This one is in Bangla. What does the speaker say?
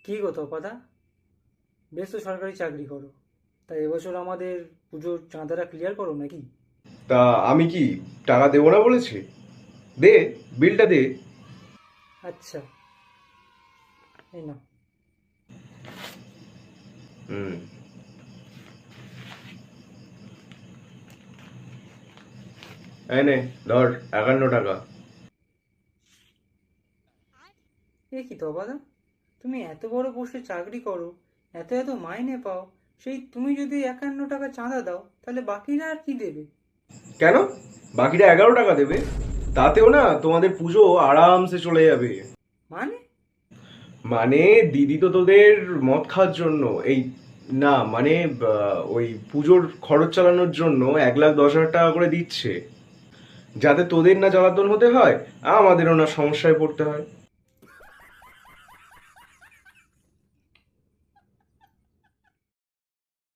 কী গো তপাদা, বেশ তো সরকারি চাকরি করো, তাই এবছর আমাদের পুজোর চাঁদাটা ক্লিয়ার করো নাকি? তা আমি কি টাকা দেবো না বলেছি? দে, বিলটা দে। আচ্ছা, এই না। হুম। এই নে, ধর 51 টাকা। এ কি তপাদা, তুমি এত বড় পোস্টে চাকরি করো, এত এত মাইনে পাও, সেই তুমি যদি 51 টাকা চাঁদা দাও তাহলে বাকিরা আর কি দেবে? কেন? বাকিটা 11 টাকা দেবে। তাতেও না তোমাদের পুজো আরামসে চলে যাবে। মানে? মানে দিদি তো তোদের মদ খাওয়ার জন্য এই, না মানে ওই পুজোর খরচ চালানোর জন্য 1,10,000 টাকা করে দিচ্ছে, যাতে তোদের না জ্বালাতন হতে হয়, আমাদেরও না সমস্যায় পড়তে হয়।